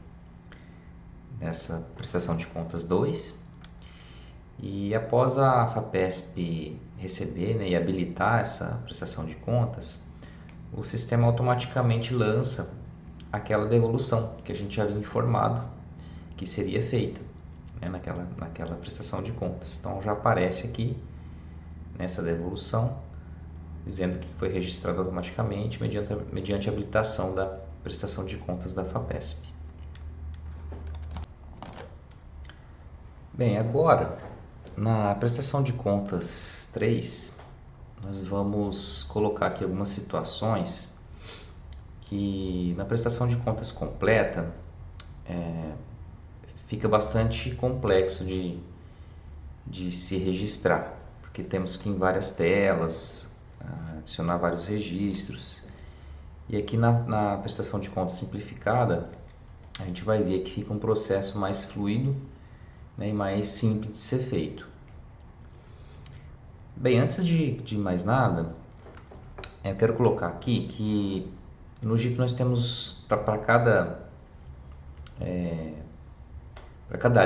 Speaker 1: nessa prestação de contas 2, e após a FAPESP receber, né, e habilitar essa prestação de contas, o sistema automaticamente lança aquela devolução que a gente já havia informado que seria feita, né, naquela prestação de contas. Então já aparece aqui nessa devolução dizendo que foi registrado automaticamente mediante a habilitação da prestação de contas da FAPESP. Bem, agora na prestação de contas 3, nós vamos colocar aqui algumas situações que na prestação de contas completa fica bastante complexo de se registrar, porque temos que ir em várias telas, adicionar vários registros. E aqui na prestação de contas simplificada, a gente vai ver que fica um processo mais fluido, né, e mais simples de ser feito. Bem, antes de mais nada, eu quero colocar aqui que no GIP nós temos para cada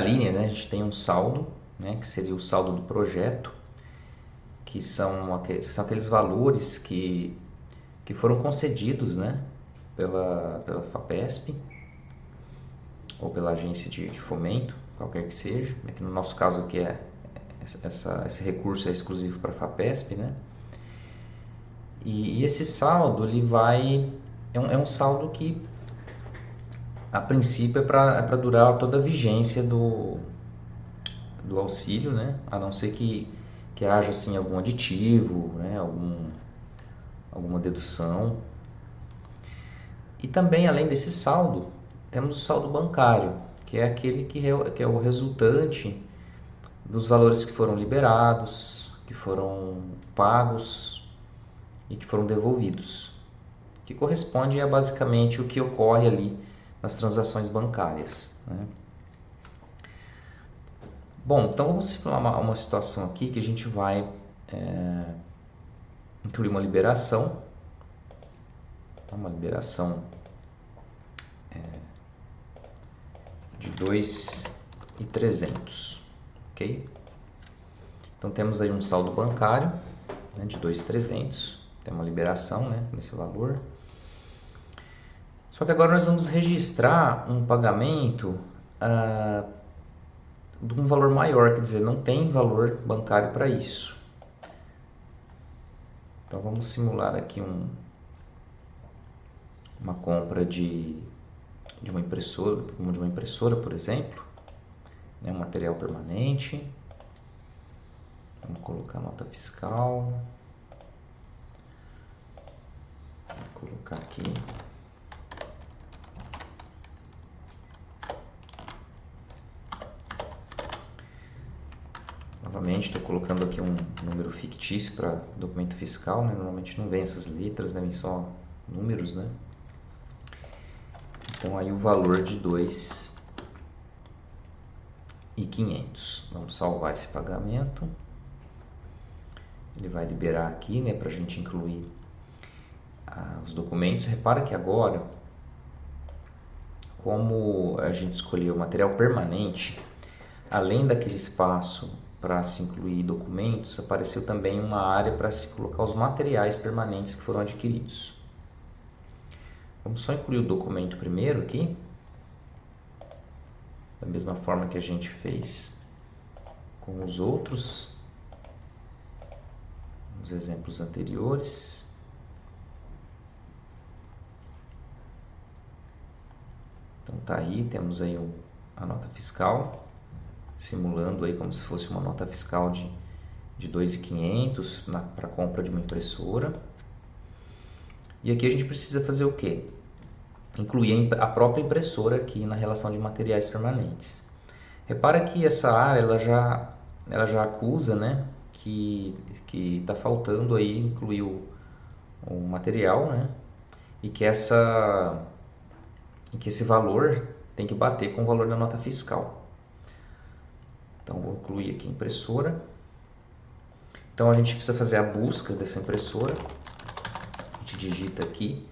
Speaker 1: linha, né, a gente tem um saldo, né, que seria o saldo do projeto, que são aqueles valores que foram concedidos, né, pela FAPESP ou pela agência de fomento, qualquer que seja. Aqui no nosso caso aqui esse recurso é exclusivo para a FAPESP, né? E esse saldo ele é um saldo que a princípio é para durar toda a vigência do auxílio, né? A não ser que haja assim algum aditivo, né? Alguma dedução. E também, além desse saldo, temos o saldo bancário, que é aquele que é o resultante dos valores que foram liberados, que foram pagos e que foram devolvidos, que corresponde a basicamente o que ocorre ali nas transações bancárias, né? Bom, então vamos simular uma situação aqui que a gente vai incluir uma liberação de 2.300, ok? Então temos aí um saldo bancário, né, de 2.300, tem uma liberação, né, nesse valor. Só que agora nós vamos registrar um pagamento de um valor maior, quer dizer, não tem valor bancário para isso. Então vamos simular aqui uma compra de uma impressora, por exemplo, né, um material permanente. Vamos colocar nota fiscal. Vou colocar aqui. Novamente estou colocando aqui um número fictício para documento fiscal, né? Normalmente não vem essas letras, né? Vem só números, né? Então aí o valor de 2.500. Vamos salvar esse pagamento. Ele vai liberar aqui, né, para a gente incluir os documentos. Repara que agora, como a gente escolheu o material permanente, além daquele espaço para se incluir documentos, apareceu também uma área para se colocar os materiais permanentes que foram adquiridos. Vamos só incluir o documento primeiro aqui, da mesma forma que a gente fez com os outros, os exemplos anteriores. Então tá aí, temos aí a nota fiscal, simulando aí como se fosse uma nota fiscal de 2.500 para compra de uma impressora. E aqui a gente precisa fazer o quê? Incluir a própria impressora aqui na relação de materiais permanentes. Repara que essa área ela já acusa, né, que está faltando aí incluir o material, né, e que esse valor tem que bater com o valor da nota fiscal. Então vou incluir aqui a impressora. Então a gente precisa fazer a busca dessa impressora. A gente digita aqui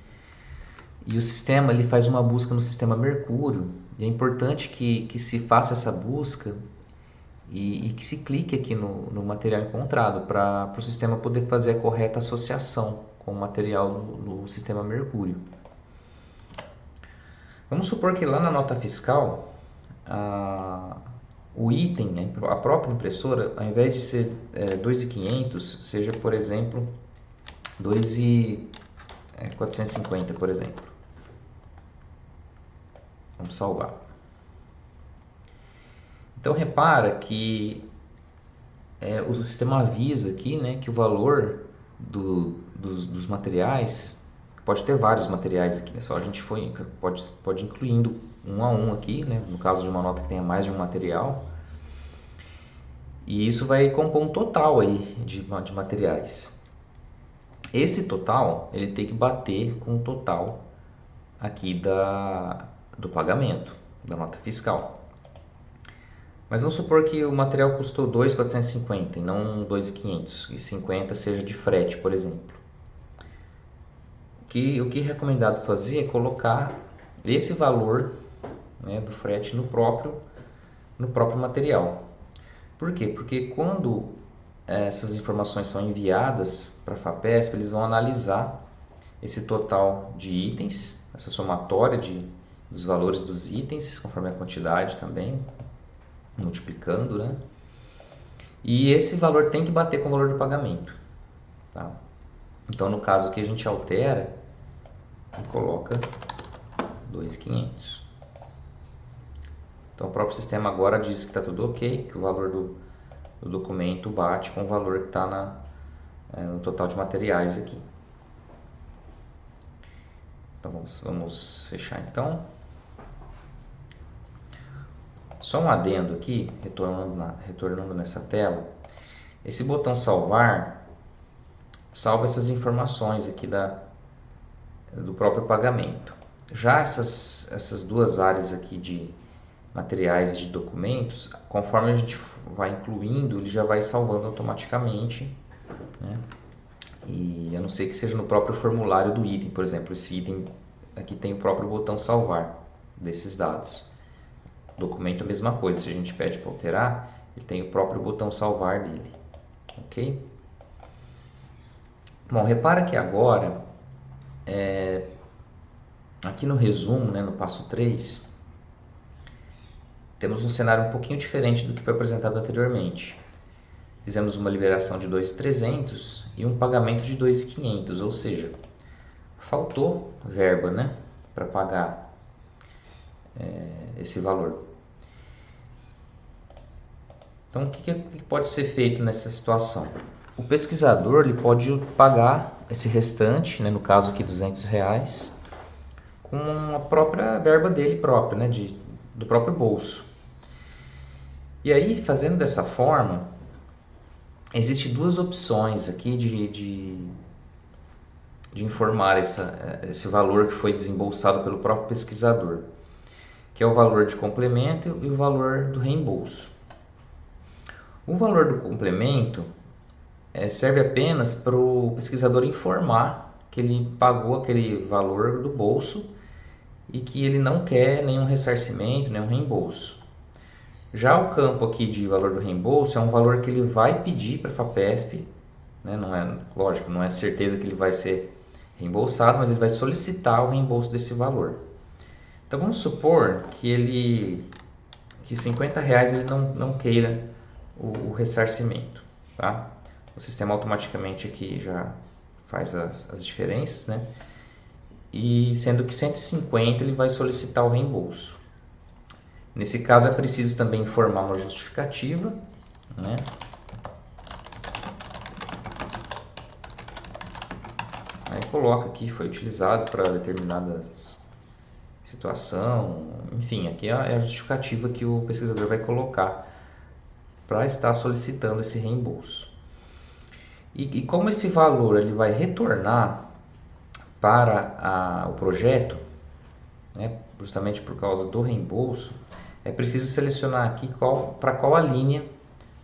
Speaker 1: e o sistema ele faz uma busca no sistema Mercúrio. E é importante que se faça essa busca e que se clique aqui no material encontrado para o sistema poder fazer a correta associação com o material no sistema Mercúrio. Vamos supor que lá na nota fiscal o item, né, a própria impressora, ao invés de ser 2.500, seja, por exemplo, 2.450, por exemplo. Vamos salvar. Então repara que o sistema avisa aqui, né, que o valor dos materiais, pode ter vários materiais aqui, né? Só a gente pode incluindo um a um aqui, né? No caso de uma nota que tenha mais de um material. E isso vai compor um total aí de materiais. Esse total, ele tem que bater com o total aqui do pagamento, da nota fiscal. Mas vamos supor que o material custou 2.450 e não 2.500, e 50 seja de frete, por exemplo. O que é recomendado fazer é colocar esse valor, né, do frete no próprio material. Por quê? Porque quando essas informações são enviadas para a FAPESP, eles vão analisar esse total de itens, essa somatória dos valores dos itens, conforme a quantidade também, multiplicando, né? E esse valor tem que bater com o valor do pagamento, tá? Então, no caso aqui, a gente altera e coloca 2.500. Então, o próprio sistema agora diz que está tudo ok, que o valor do documento bate com o valor que está no total de materiais aqui. Então, vamos fechar então. Só um adendo aqui, retornando nessa tela. Esse botão salvar salva essas informações aqui do próprio pagamento. Já essas duas áreas aqui de materiais e de documentos, conforme a gente vai incluindo, ele já vai salvando automaticamente, né? E a não ser que seja no próprio formulário do item, por exemplo, esse item aqui tem o próprio botão salvar desses dados. Documento a mesma coisa, se a gente pede para alterar, ele tem o próprio botão salvar dele, ok? Bom, repara que agora, aqui no resumo, né, no passo 3, temos um cenário um pouquinho diferente do que foi apresentado anteriormente. Fizemos uma liberação de 2.300 e um pagamento de 2.500, ou seja, faltou verba, né, para pagar esse valor. Então, o que pode ser feito nessa situação? O pesquisador ele pode pagar esse restante, né, no caso aqui R$200, com a própria verba dele próprio, né, do próprio bolso. E aí, fazendo dessa forma, existem duas opções aqui de informar esse valor que foi desembolsado pelo próprio pesquisador, que é o valor de complemento e o valor do reembolso. O valor do complemento serve apenas para o pesquisador informar que ele pagou aquele valor do bolso e que ele não quer nenhum ressarcimento, nenhum reembolso. Já o campo aqui de valor do reembolso é um valor que ele vai pedir para a FAPESP, né? Não é, lógico, não é certeza que ele vai ser reembolsado, mas ele vai solicitar o reembolso desse valor. Então vamos supor que R$50 ele não queira o ressarcimento, tá? O sistema automaticamente aqui já faz as diferenças, né? E sendo que 150 ele vai solicitar o reembolso. Nesse caso é preciso também informar uma justificativa, né? Aí coloca aqui foi utilizado para determinada situação, enfim, aqui é a justificativa que o pesquisador vai colocar para estar solicitando esse reembolso. E como esse valor ele vai retornar para o projeto, né, justamente por causa do reembolso, é preciso selecionar aqui para qual a linha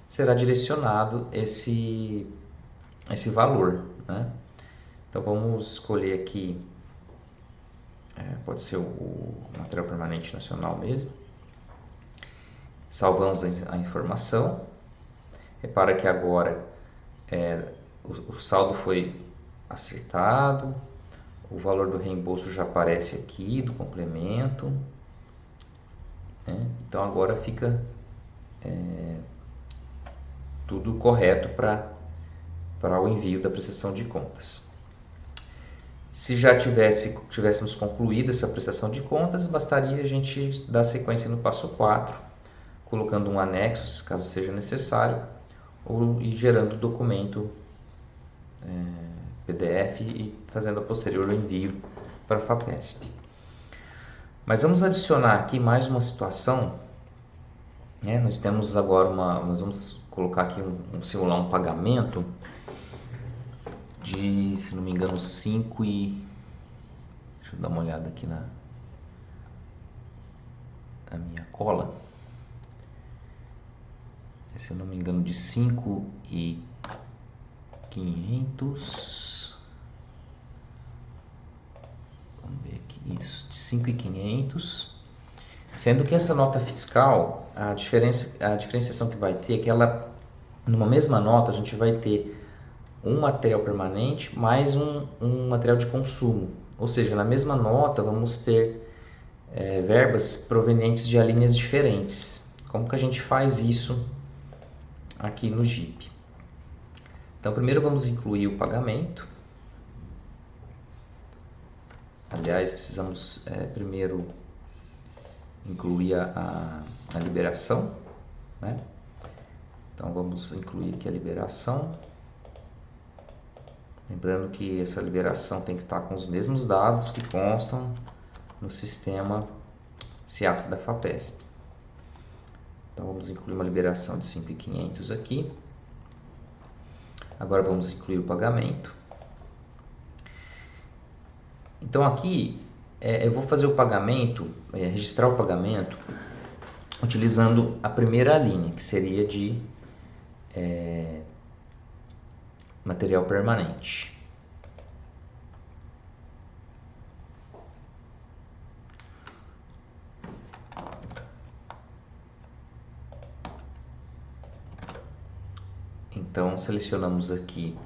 Speaker 1: será direcionado esse valor, né? Então vamos escolher aqui, pode ser o material permanente nacional mesmo. Salvamos a informação. Repara que agora o saldo foi acertado, o valor do reembolso já aparece aqui, do complemento, né? Então agora fica tudo correto para o envio da prestação de contas. Se já tivéssemos concluído essa prestação de contas, bastaria a gente dar sequência no passo 4, colocando um anexo, caso seja necessário, ou ir gerando o documento PDF e fazendo a posterior envio para a FAPESP. Mas vamos adicionar aqui mais uma situação, né? Nós temos agora nós vamos colocar aqui simular um pagamento de, se não me engano, deixa eu dar uma olhada aqui na minha cola. Se eu não me engano, de 5.500. Vamos ver aqui, isso, de 5.500. Sendo que essa nota fiscal, a diferenciação que vai ter é que ela, numa mesma nota, a gente vai ter um material permanente mais um material de consumo. Ou seja, na mesma nota vamos ter verbas provenientes de alíneas diferentes. Como que a gente faz isso aqui no JIP? Então, primeiro vamos incluir o pagamento. Aliás, precisamos primeiro incluir a liberação, né? Então, vamos incluir aqui a liberação. Lembrando que essa liberação tem que estar com os mesmos dados que constam no sistema SIAP da FAPESP. Então, vamos incluir uma liberação de 5.500 aqui. Agora, vamos incluir o pagamento. Então, aqui, eu vou fazer o pagamento, registrar o pagamento, utilizando a primeira linha, que seria de material permanente. Então, selecionamos aqui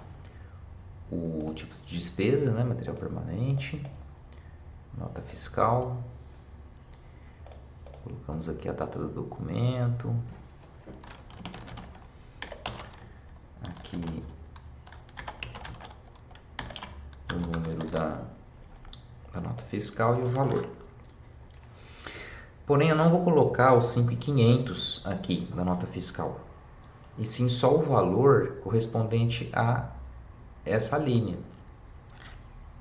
Speaker 1: o tipo de despesa, né? Material permanente, nota fiscal, colocamos aqui a data do documento, aqui o número da nota fiscal e o valor. Porém, eu não vou colocar os 5.500 aqui na nota fiscal, e sim só o valor correspondente a essa linha,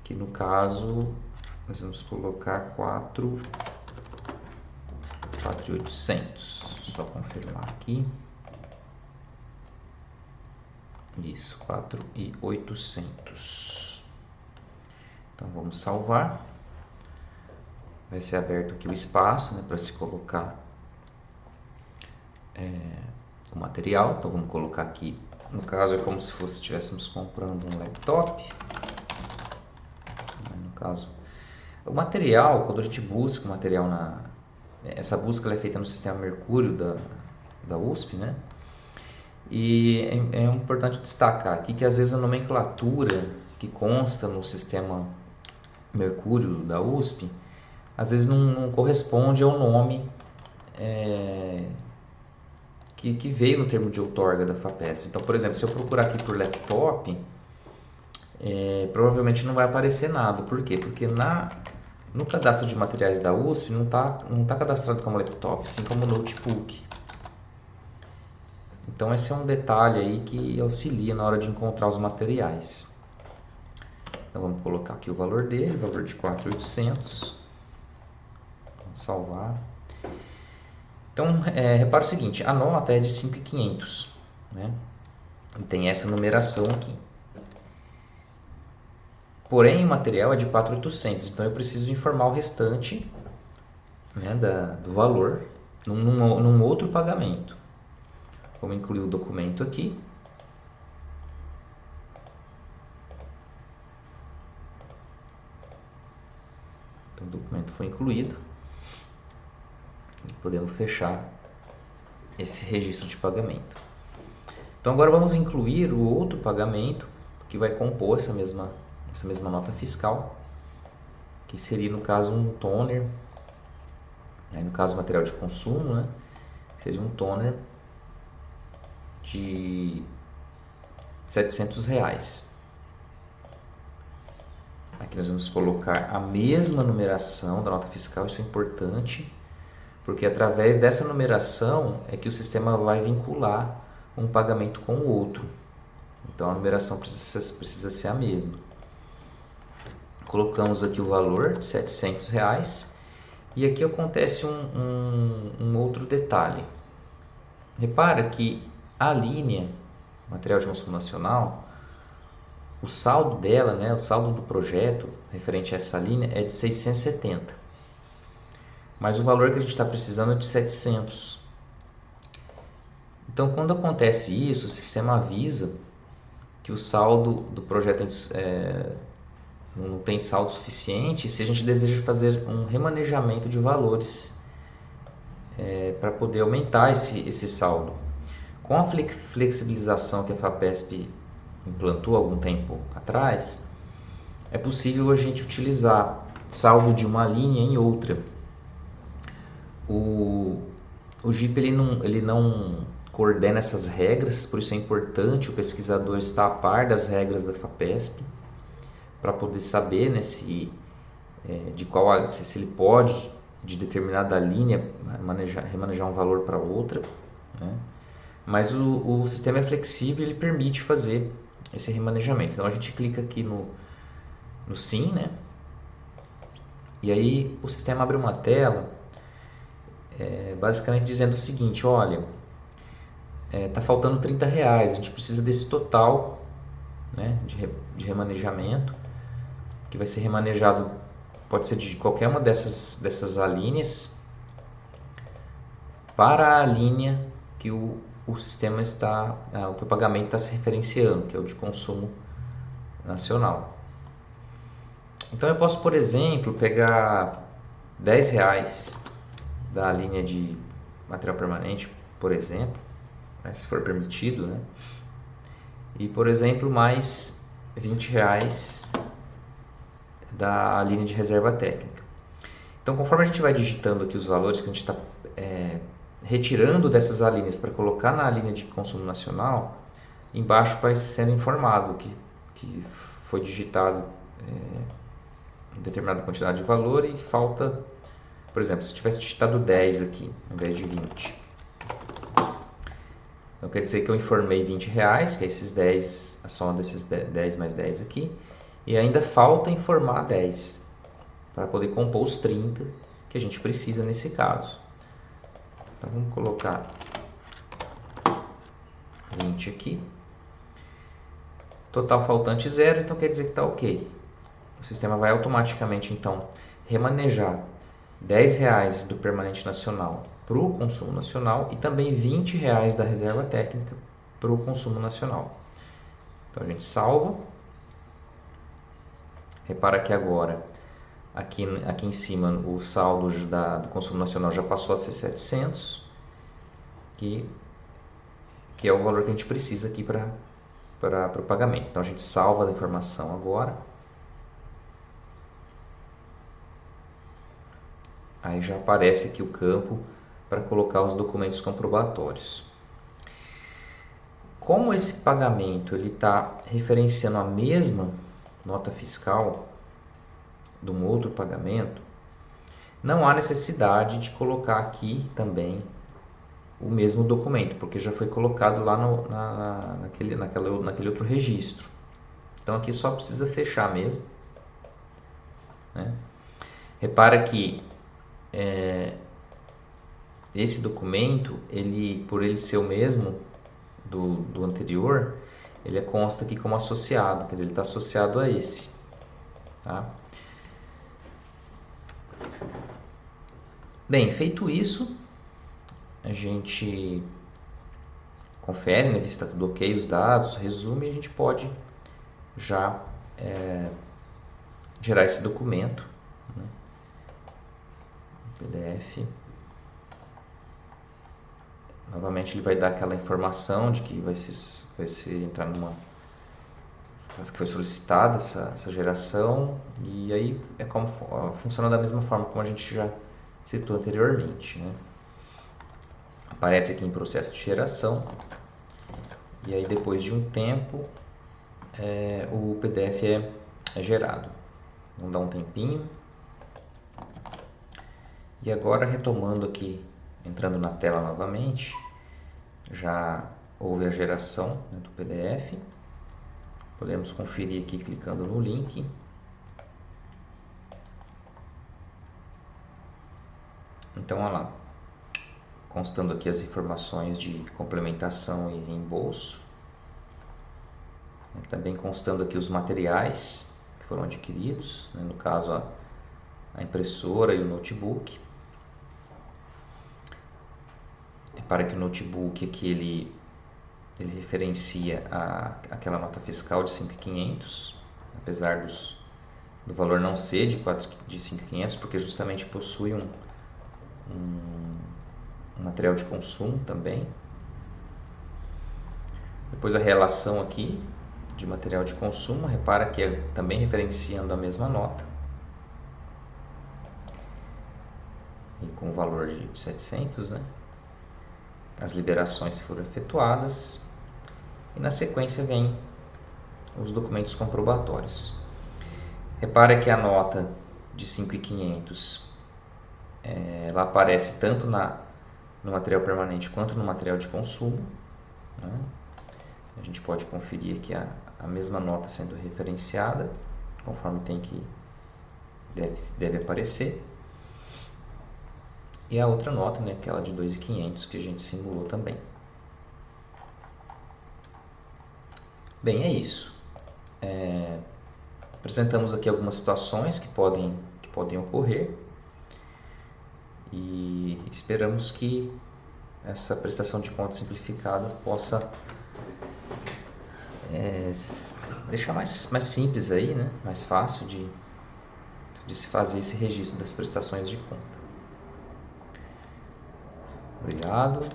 Speaker 1: que no caso nós vamos colocar 4.800. Só confirmar aqui. Isso, 4.800. Então vamos salvar. Vai ser aberto aqui o espaço, né, para se colocar o material. Então vamos colocar aqui, no caso é como se estivéssemos comprando um laptop. No caso, o material, quando a gente busca o material essa busca ela é feita no sistema Mercúrio da USP, né? E é importante destacar aqui que às vezes a nomenclatura que consta no sistema Mercúrio da USP, às vezes não corresponde ao nome que veio no termo de outorga da FAPESP. Então, por exemplo, se eu procurar aqui por laptop, provavelmente não vai aparecer nada. Por quê? Porque no cadastro de materiais da USP não tá cadastrado como laptop, assim como notebook. Então esse é um detalhe aí que auxilia na hora de encontrar os materiais. Então vamos colocar aqui o valor dele, valor de 4.800. Vamos salvar. Então, repara o seguinte, a nota é de 5.500, né? E tem essa numeração aqui. Porém, o material é de 4.800, então eu preciso informar o restante, né, do valor num outro pagamento. Vamos incluir o documento aqui. Então, o documento foi incluído. E podemos fechar esse registro de pagamento. Então, agora vamos incluir o outro pagamento que vai compor essa mesma nota fiscal, que seria, no caso, um toner. Aí, no caso, material de consumo, né? Seria um toner de R$700. Aqui nós vamos colocar a mesma numeração da nota fiscal, isso é importante, porque através dessa numeração é que o sistema vai vincular um pagamento com o outro. Então a numeração precisa ser a mesma. Colocamos aqui o valor de R$700 e aqui acontece um outro detalhe. Repara que a linha material de consumo nacional, o saldo dela, né, o saldo do projeto referente a essa linha é de 670, mas o valor que a gente está precisando é de 700. Então, quando acontece isso, o sistema avisa que o saldo do projeto não tem saldo suficiente se a gente deseja fazer um remanejamento de valores para poder aumentar esse saldo. Com a flexibilização que a FAPESP implantou há algum tempo atrás, é possível a gente utilizar saldo de uma linha em outra. O GIP ele não coordena essas regras, por isso é importante o pesquisador estar a par das regras da FAPESP para poder saber, né, se ele pode de determinada linha remanejar um valor para outra, né? Mas o sistema é flexível e ele permite fazer esse remanejamento. Então a gente clica aqui no sim, né? E aí o sistema abre uma tela basicamente dizendo o seguinte: olha, tá faltando R$30, a gente precisa desse total, né, de remanejamento, que vai ser remanejado, pode ser de qualquer uma dessas alíneas para a linha que o sistema que o pagamento está se referenciando, que é o de consumo nacional. Então eu posso, por exemplo, pegar R$10 da linha de material permanente, por exemplo, né, se for permitido, né? E, por exemplo, mais R$20 da linha de reserva técnica. Então, conforme a gente vai digitando aqui os valores que a gente está retirando dessas alíneas para colocar na linha de consumo nacional, embaixo vai sendo informado que foi digitado determinada quantidade de valor e falta, por exemplo, se tivesse digitado 10 aqui, ao invés de 20. Então quer dizer que eu informei R$20, que é esses 10, a soma desses 10 mais 10 aqui, e ainda falta informar 10, para poder compor os 30 que a gente precisa nesse caso. Então vamos colocar 20 aqui. Total faltante 0, então quer dizer que está ok. O sistema vai automaticamente então remanejar R$10 do permanente nacional para o consumo nacional e também R$20 da reserva técnica para o consumo nacional. Então a gente salva. Repara que agora aqui em cima o saldo do consumo nacional já passou a ser 700, que é o valor que a gente precisa aqui para o pagamento. Então a gente salva a informação agora. Aí já aparece aqui o campo para colocar os documentos comprobatórios. Como esse pagamento está referenciando a mesma nota fiscal de um outro pagamento, não há necessidade de colocar aqui também o mesmo documento, porque já foi colocado lá naquele outro registro. Então aqui só precisa fechar mesmo, né? Repara que esse documento, por ele ser o mesmo do anterior, ele consta aqui como associado, quer dizer, ele está associado a esse, tá? Bem, feito isso, a gente confere, né, vê se está tudo ok, os dados, resume, e a gente pode já gerar esse documento, né? PDF. Novamente ele vai dar aquela informação de que vai se entrar que foi solicitada essa geração, e aí funciona da mesma forma como a gente já citou anteriormente, né? Aparece aqui em processo de geração, e aí depois de um tempo o PDF é gerado. Vamos dar um tempinho. E agora, retomando aqui, entrando na tela novamente, já houve a geração, né, do PDF. Podemos conferir aqui clicando no link. Então, olha lá, constando aqui as informações de complementação e reembolso. Também constando aqui os materiais que foram adquiridos, no caso a impressora e o notebook. Repara que o notebook aqui ele referencia aquela nota fiscal de 5.500, apesar do valor não ser de 5.500, porque justamente possui um material de consumo também. Depois a relação aqui de material de consumo, repara que é também referenciando a mesma nota e com o valor de 700, né? As liberações foram efetuadas e na sequência vem os documentos comprobatórios. Repara que a nota de 5.500 ela aparece tanto no material permanente quanto no material de consumo, né? A gente pode conferir aqui a mesma nota sendo referenciada, conforme deve aparecer. E a outra nota, né, aquela de 2.500 que a gente simulou também. Bem, é isso. Apresentamos aqui algumas situações que podem ocorrer e esperamos que essa prestação de contas simplificada possa deixar mais simples aí, né? Mais fácil de se fazer esse registro das prestações de conta. Obrigado,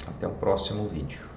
Speaker 1: até o próximo vídeo.